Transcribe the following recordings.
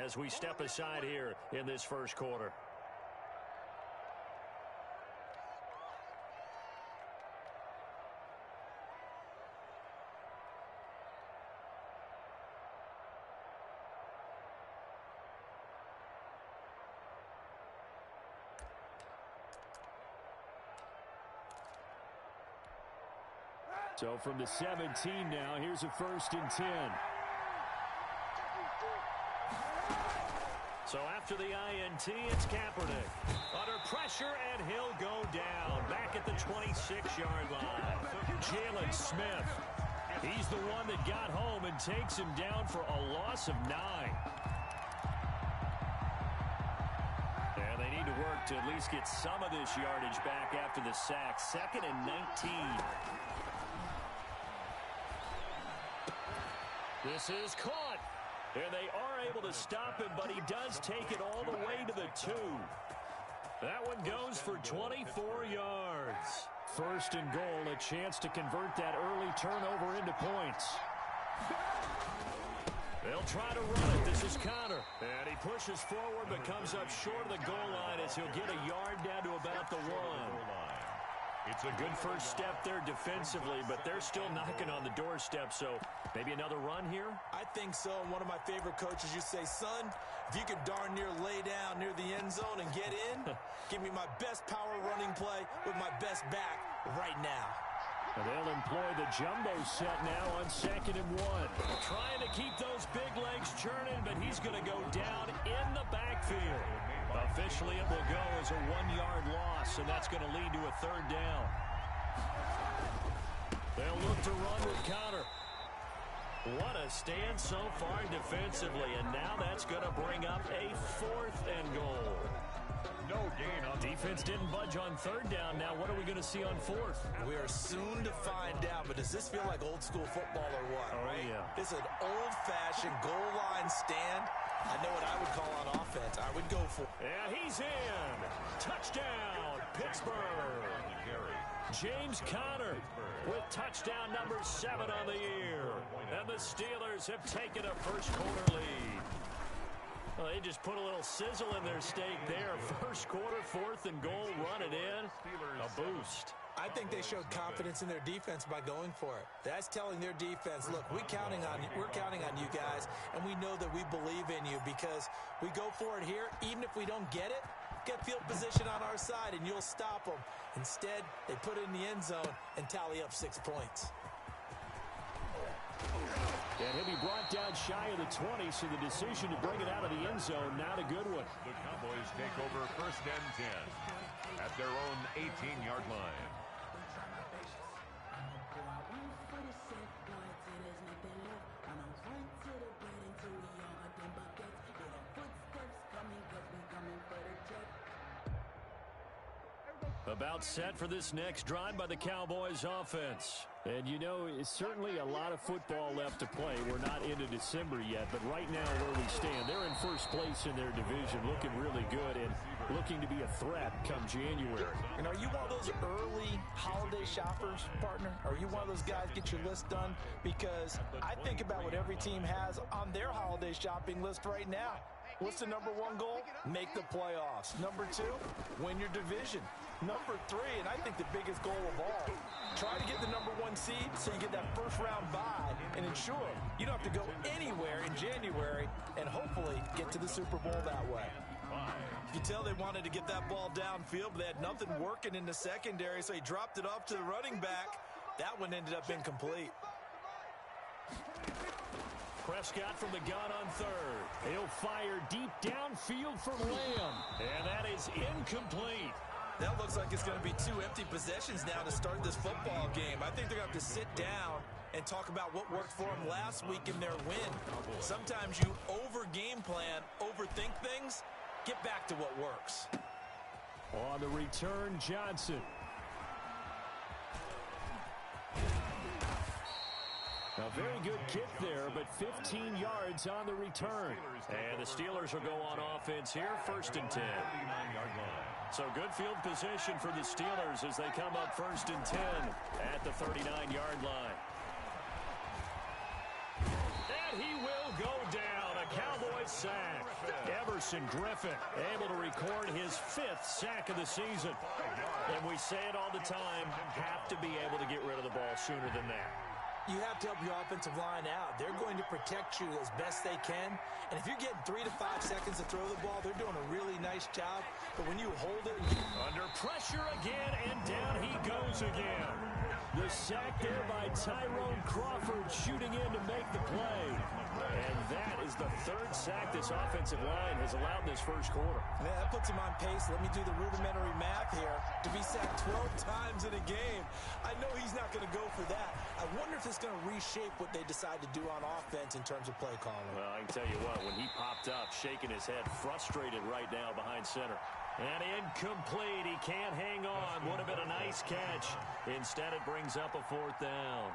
as we step aside here in this first quarter. So from the 17 now, here's a 1st and 10. So after the INT, it's Kaepernick. Under pressure, and he'll go down. Back at the 26-yard line. Jalen Smith. He's the one that got home and takes him down for a loss of 9. And they need to work to at least get some of this yardage back after the sack. 2nd and 19. This is caught. And they are able to stop him, but he does take it all the way to the 2. That one goes for 24 yards. 1st and goal, a chance to convert that early turnover into points. They'll try to run it. This is Connor. And he pushes forward but comes up short of the goal line as he'll get a yard down to about the 1. It's a good first step there defensively, but they're still knocking on the doorstep, so maybe another run here? I think so. And one of my favorite coaches, you say, son, if you can darn near lay down near the end zone and get in, give me my best power running play with my best back right now. And they'll employ the jumbo set now on 2nd and 1. Trying to keep those big legs churning, but he's going to go down in the backfield. Officially, it will go as a 1-yard loss, and that's going to lead to a 3rd down. They'll look to run with Connor. What a stand so far defensively, and now that's going to bring up a 4th and goal. No gain on defense. Didn't budge on 3rd down. Now what are we going to see on 4th? We are soon to find out, but does this feel like old school football or what? Oh, right? Yeah. It's an old-fashioned goal line stand. I know what I would call on offense. I would go for it. Yeah, he's in. Touchdown, Pittsburgh. James Conner with touchdown number 7 on the year. And the Steelers have taken a first quarter lead. Well, they just put a little sizzle in their steak there. First quarter, 4th and goal, run it in. A boost. I think they showed confidence in their defense by going for it. That's telling their defense, look, we're counting on you guys, and we know that we believe in you because we go for it here. Even if we don't get it, get field position on our side, and you'll stop them. Instead, they put it in the end zone and tally up 6 points. And he'll be brought down shy of the 20, so the decision to bring it out of the end zone, not a good one. The Cowboys take over 1st and 10 at their own 18-yard line. About set for this next drive by the Cowboys offense. And, you know, it's certainly a lot of football left to play. We're not into December yet, but right now where we stand, they're in 1st place in their division, looking really good and looking to be a threat come January. And are you one of those early holiday shoppers, partner? Are you one of those guys get your list done? Because I think about what every team has on their holiday shopping list right now. What's the number 1 goal? Make the playoffs. Number 2, win your division. Number 3, and I think the biggest goal of all, try to get the number 1 seed so you get that first-round bye and ensure you don't have to go anywhere in January and hopefully get to the Super Bowl that way. You can tell they wanted to get that ball downfield, but they had nothing working in the secondary, so he dropped it off to the running back. That one ended up incomplete. Prescott from the gun on 3rd. He'll fire deep downfield for Lamb. And that is incomplete. That looks like it's going to be 2 empty possessions now to start this football game. I think they're going to have to sit down and talk about what worked for them last week in their win. Sometimes you over-game plan, overthink things. Get back to what works. On the return, Johnson. A very good kick there, but 15 yards on the return. And the Steelers will go on offense here, 1st and 10. So good field position for the Steelers as they come up 1st and 10 at the 39-yard line. And he will go down. A Cowboys sack. Everson Griffin able to record his 5th sack of the season. And we say it all the time, have to be able to get rid of the ball sooner than that. You have to help your offensive line out. They're going to protect you as best they can. And if you're getting 3 to 5 seconds to throw the ball, they're doing a really nice job. But when you hold it... Under pressure again, and down he goes again. The sack there by Tyrone Crawford shooting in to make the play. And that is the 3rd sack this offensive line has allowed in this first quarter. Yeah, that puts him on pace. Let me do the rudimentary math here. To be sacked 12 times in a game, I know he's not going to go for that. I wonder if it's going to reshape what they decide to do on offense in terms of play calling. Well, I can tell you what, when he popped up, shaking his head, frustrated right now behind center. And incomplete. He can't hang on. Would have been a nice catch. Instead, it brings up a 4th down.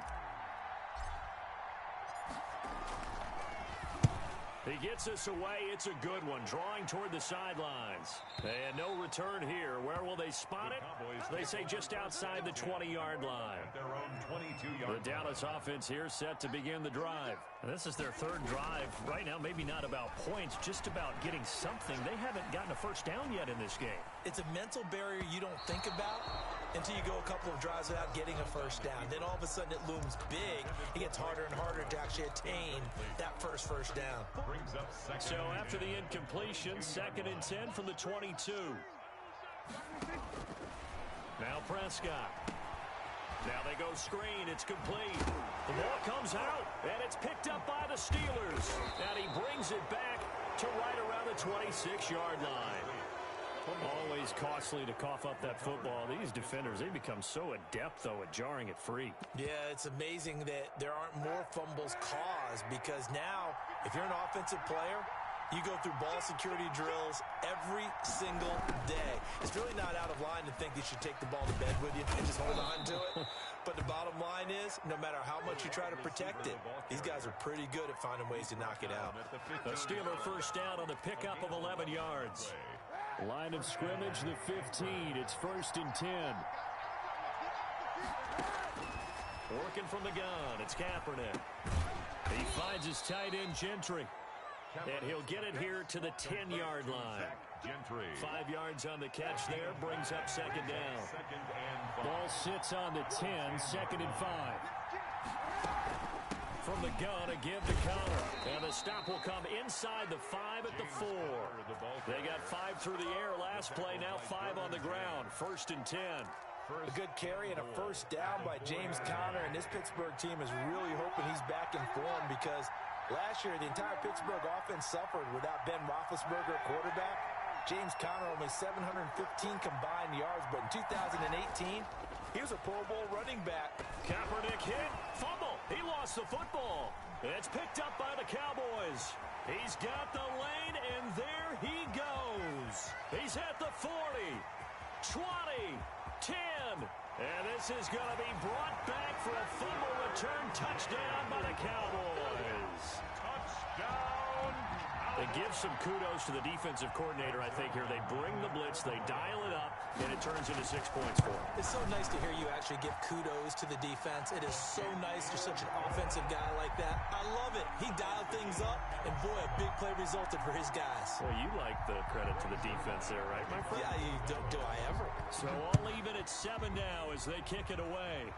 He gets us away. It's a good one. Drawing toward the sidelines. And no return here. Where will they spot it? They say just outside the 20-yard line. The Dallas offense here set to begin the drive. And this is their 3rd drive. Right now, maybe not about points, just about getting something. They haven't gotten a first down yet in this game. It's a mental barrier you don't think about until you go a couple of drives without getting a first down. Then all of a sudden it looms big. It gets harder and harder to actually attain that first down. So after the incompletion, 2nd and 10 from the 22. Now Prescott. Now they go screen. It's complete. The ball comes out, and it's picked up by the Steelers. And he brings it back to right around the 26-yard line. Always costly to cough up that football. These defenders, they become so adept, though, at jarring it free. Yeah, it's amazing that there aren't more fumbles caused, because now, if you're an offensive player, you go through ball security drills every single day. It's really not out of line to think you should take the ball to bed with you and just hold on to it. But the bottom line is, no matter how much you try to protect it, these guys are pretty good at finding ways to knock it out. The Steeler first down on the pickup of 11 yards. Line of scrimmage, the 15. It's 1st and 10. Working from the gun, it's Kaepernick. He finds his tight end, Gentry. And he'll get it here to the 10-yard line. 5 yards on the catch there, brings up 2nd down. Ball sits on the 10, 2nd and 5. From the gun, a give to Connor. And the stop will come inside the 5 at the 4. They got 5 through the air last play, now 5 on the ground. 1st and 10. A good carry and a first down by James Conner, and this Pittsburgh team is really hoping he's back in form, because last year the entire Pittsburgh offense suffered without Ben Roethlisberger at quarterback. James Conner only 715 combined yards, but in 2018, he was a Pro Bowl running back. Kaepernick hit, fumble. He lost the football. It's picked up by the Cowboys. He's got the lane, and there he goes. He's at the 40, 20, 10. And this is going to be brought back for a fumble return touchdown by the Cowboys. Touchdown. They give some kudos to the defensive coordinator, I think, here. They bring the blitz, they dial it up, and it turns into 6 points for them. It's so nice to hear you actually give kudos to the defense. It is so nice you're such an offensive guy like that. I love it. He dialed things up, and boy, a big play resulted for his guys. Well, you like the credit to the defense there, right, my friend? Yeah, do I ever? So all even at 7 now as they kick it away.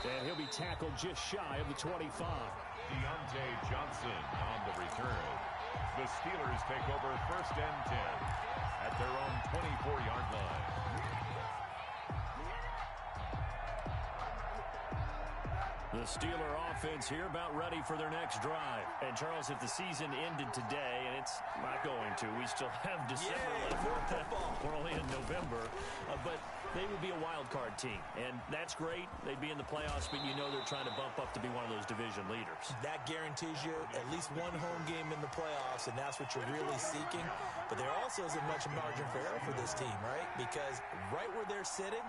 And he'll be tackled just shy of the 25. Deontay Johnson on the return. The Steelers take over 1st and 10 at their own 24-yard line. The Steeler offense here about ready for their next drive. And, Charles, if the season ended today, and it's not going to, we still have December left. We're only in November. But they would be a wild card team, and that's great. They'd be in the playoffs, but you know they're trying to bump up to be one of those division leaders. That guarantees you at least one home game in the playoffs, and that's what you're really seeking. But there also isn't much margin for error for this team, right? Because right where they're sitting,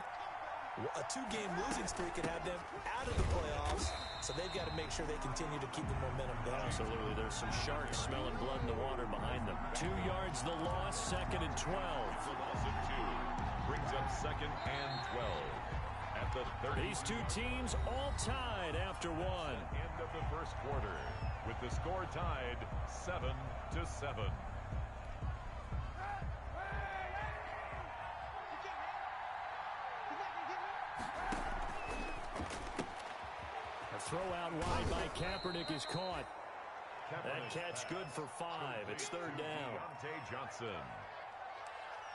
a 2-game losing streak could have them out of the playoffs, so they've got to make sure they continue to keep the momentum going. Absolutely. There's some sharks smelling blood in the water behind them. 2 yards the loss, 2nd and 12. The loss of 2 brings up 2nd and 12 at the 30. These two teams all tied after one. the first quarter, with the score tied 7-7. A throw out wide by Kaepernick is caught. That catch good for 5. It's third down. Johnson.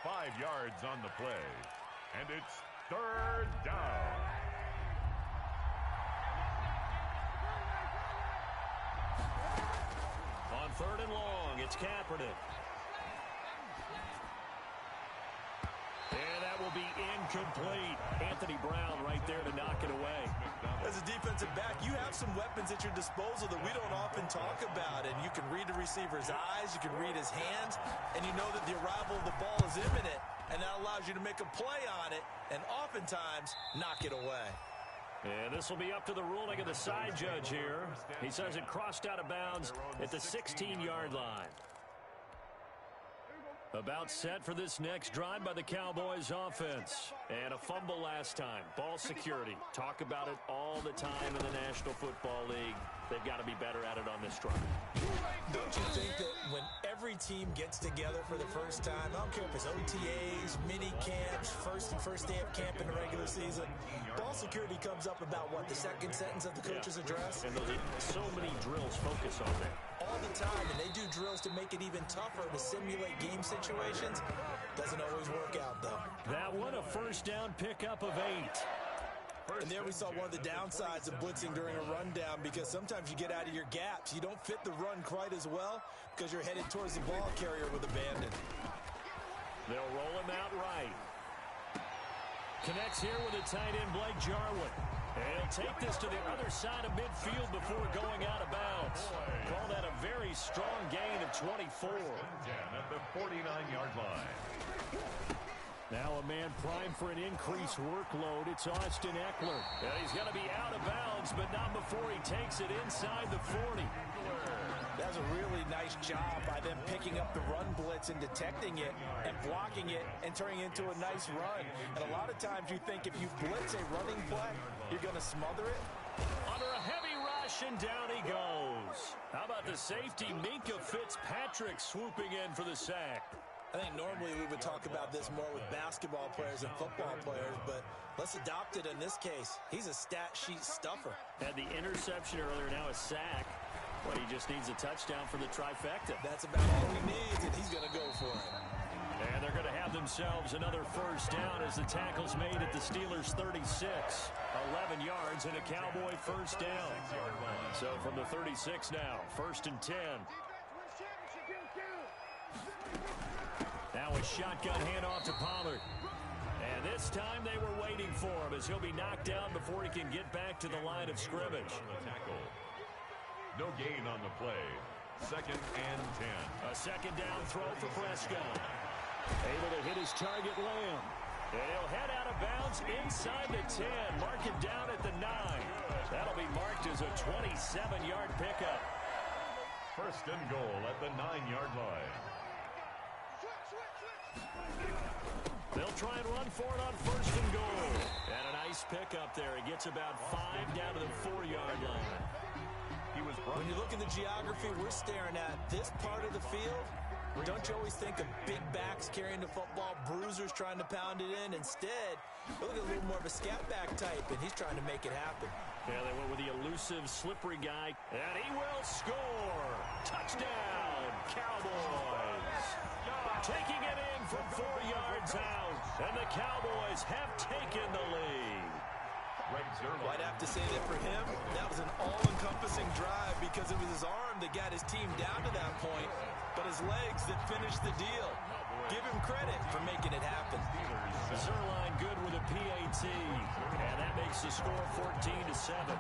5 yards on the play. And it's third down. On third and long, it's Kaepernick. And that will be incomplete. Anthony Brown right there to knock it away. As a defensive back, you have some weapons at your disposal that we don't often talk about. And you can read the receiver's eyes, you can read his hands, and you know that the arrival of the ball is imminent. And that allows you to make a play on it and oftentimes knock it away. And this will be up to the ruling of the side judge here. He says it crossed out of bounds at the 16-yard line. About set for this next drive by the Cowboys offense. And a fumble last time. Ball security. Talk about it all the time in the National Football League. They've got to be better at it on this drive. Don't you think that when every team gets together for the first time, I don't care if it's OTAs, mini camps, first day of camp in the regular season, ball security comes up about what, the second sentence of the coach's address? And those so many drills focus on that. All the time, and they do drills to make it even tougher to simulate game situations. Doesn't always work out, though. That one, a first down pickup of 8. And there we saw one of the downsides of blitzing during a rundown, because sometimes you get out of your gaps. You don't fit the run quite as well because you're headed towards the ball carrier with abandon. They'll roll him out right. Connects here with a tight end, Blake Jarwin. And he'll take this to the other side of midfield before going out of bounds. Call that a very strong gain of 24. At the 49-yard line. Now a man primed for an increased workload. It's Austin Eckler. Yeah, he's going to be out of bounds, but not before he takes it inside the 40. That's a really nice job by them picking up the run blitz and detecting it and blocking it and turning it into a nice run. And a lot of times you think if you blitz a running play, you're going to smother it. Under a heavy rush, and down he goes. How about the safety, Minkah Fitzpatrick, swooping in for the sack? I think normally we would talk about this more with basketball players and football players, but let's adopt it in this case. He's a stat sheet stuffer. Had the interception earlier, now a sack. Well, he just needs a touchdown for the trifecta. That's about all he needs, and he's going to go for it. And they're going to have themselves another first down as the tackle's made at the Steelers' 36. 11 yards and a Cowboy first down. So from the 36 now, 1st and 10. Now a shotgun handoff to Pollard. And this time they were waiting for him as he'll be knocked down before he can get back to the line of scrimmage. No gain on the play. 2nd and 10. A second down throw for Prescott. Able to hit his target, Lamb. And he'll head out of bounds inside the 10. Mark it down at the 9. That'll be marked as a 27-yard pickup. 1st and goal at the 9-yard line. They'll try and run for it on 1st and goal. And a nice pickup there. He gets about 5 down to the 4-yard line. When you look at the geography we're staring at, this part of the field, don't you always think of big backs carrying the football, bruisers trying to pound it in? Instead, look at a little more of a scat back type, and he's trying to make it happen. Yeah, they went with the elusive, slippery guy, and he will score. Touchdown, Cowboys. Taking it in from 4 yards out, and the Cowboys have taken the lead. Well, I'd have to say that for him, that was an all-encompassing drive because it was his arm that got his team down to that point, but his legs that finished the deal. Give him credit for making it happen. Zerline good with a PAT, and that makes the score 14-7.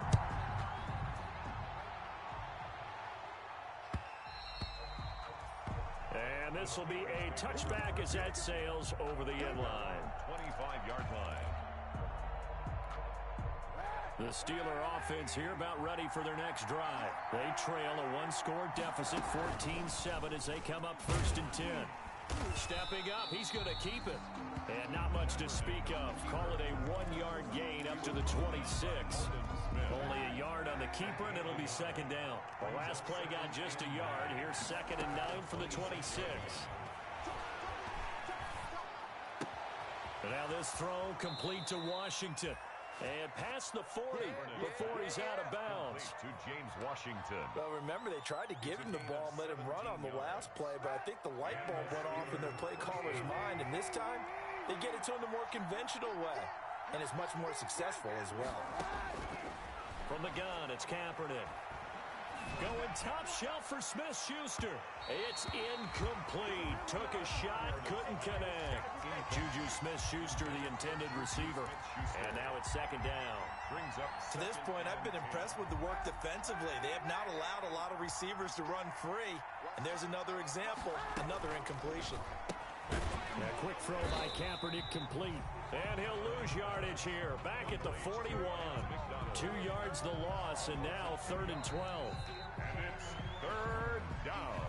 And this will be a touchback as that sails over the end line. 25-yard line. The Steeler offense here about ready for their next drive. They trail a 1-score deficit, 14-7, as they come up 1st and 10. Stepping up, he's going to keep it. And not much to speak of. Call it a 1-yard gain up to the 26. Only a yard on the keeper, and it'll be second down. The last play got just a yard. Here's 2nd and 9 for the 26. Now this throw complete to Washington. And past the 40 before he's out of bounds. To James Washington. Well, remember, they tried to give him the ball and let him run on the last play, but I think the light bulb went off in their play caller's mind, and this time they get it to him the more conventional way, and it's much more successful as well. From the gun, it's Kaepernick. Going top shelf for Smith-Schuster. It's incomplete. Took a shot, couldn't connect. Juju Smith-Schuster, the intended receiver. And now it's second down. To this point, I've been impressed with the work defensively. They have not allowed a lot of receivers to run free. And there's another example, another incompletion. A quick throw by Kaepernick complete. And he'll lose yardage here. Back at the 41. 2 yards the loss, and now 3rd and 12. And it's 3rd down.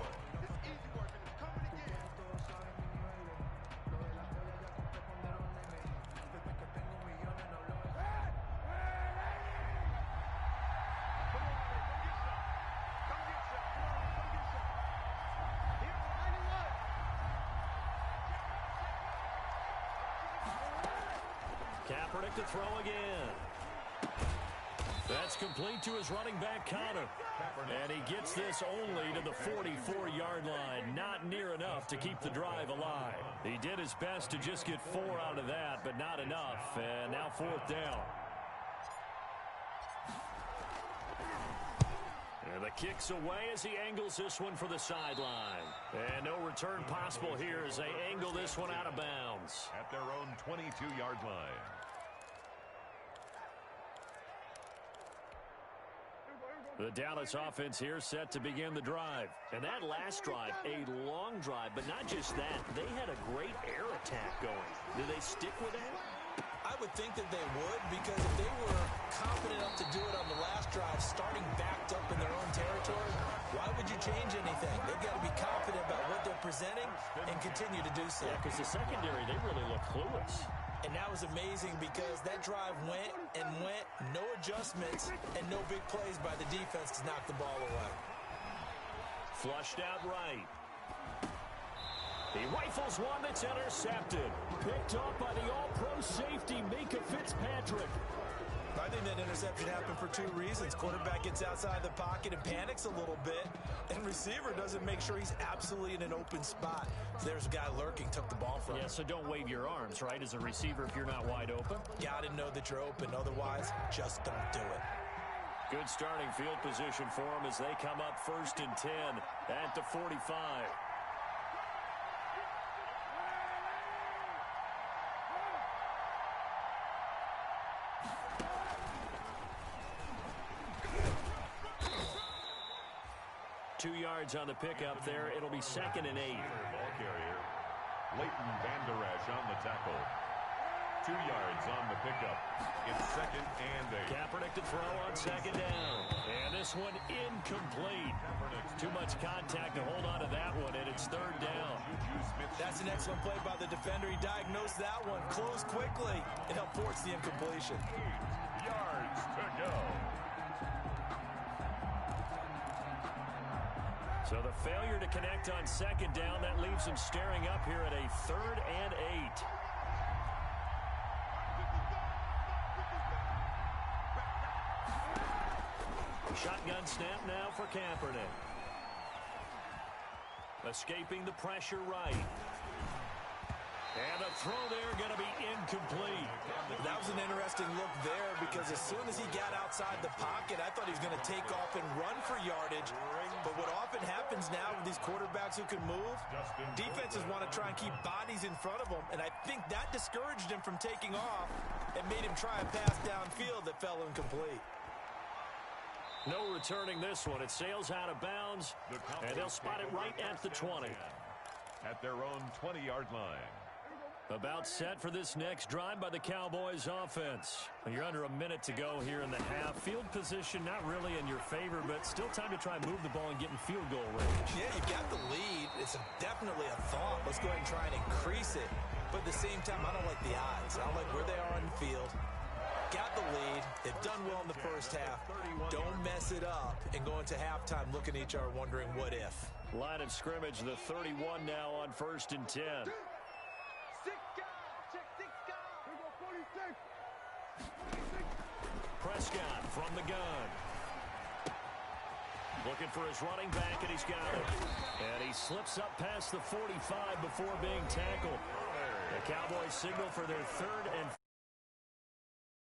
Kaepernick to throw again. That's complete to his running back, Connor. And he gets this only to the 44-yard line. Not near enough to keep the drive alive. He did his best to just get 4 out of that, but not enough. And now 4th down. And the kick's away as he angles this one for the sideline. And no return possible here as they angle this one out of bounds. At their own 22-yard line. The Dallas offense here set to begin the drive. And that last drive, a long drive, but not just that. They had a great air attack going. Do they stick with that? I would think that they would, because if they were confident enough to do it on the last drive, starting backed up in their own territory, why would you change anything? They've got to be confident about what they're presenting and continue to do so. Yeah, because the secondary, they really look clueless. And that was amazing because that drive went and went, no adjustments, and no big plays by the defense to knock the ball away. Flushed out right. He rifles one that's intercepted. Picked up by the all-pro safety, Mika Fitzpatrick. I think that interception happened for 2 reasons. Quarterback gets outside the pocket and panics a little bit, and receiver doesn't make sure he's absolutely in an open spot. So there's a guy lurking, took the ball from him. Yeah, so don't wave your arms, right, as a receiver if you're not wide open? Got to know that you're open. Otherwise, just don't do it. Good starting field position for them as they come up 1st and 10 at the 45. Two yards on the pickup there. It'll be 2nd and 8. Ball carrier. Leighton Vander Esch on the tackle. 2 yards on the pickup. It's 2nd and 8. Kaepernick to throw on 2nd down. And this one incomplete. Too much contact to hold on to that one, and it's 3rd down. That's an excellent play by the defender. He diagnosed that one, closed quickly, and helped force the incompletion. 8 yards to go. So the failure to connect on 2nd down, that leaves them staring up here at a 3rd and 8. Shotgun snap now for Kaepernick. Escaping the pressure right. And a throw there going to be incomplete. That was an interesting look there because as soon as he got outside the pocket, I thought he was going to take off and run for yardage. But what often happens now with these quarterbacks who can move, defenses want to try and keep bodies in front of them. And I think that discouraged him from taking off and made him try a pass downfield that fell incomplete. No returning this one. It sails out of bounds, and they'll spot it right at the 20. At their own 20-yard line. About set for this next drive by the Cowboys offense. You're under a minute to go here in the half. Field position not really in your favor, but still time to try and move the ball and get in field goal range. Yeah, you've got the lead. It's definitely a thought. Let's go ahead and try and increase it. But at the same time, I don't like the odds. I don't like where they are on the field. Got the lead. They've done well in the first half. Don't mess it up and go into halftime looking at each other wondering what if. Line of scrimmage, the 31 now on 1st and 10. Prescott from the gun. Looking for his running back, and he's got it. And he slips up past the 45 before being tackled. The Cowboys signal for their 3rd and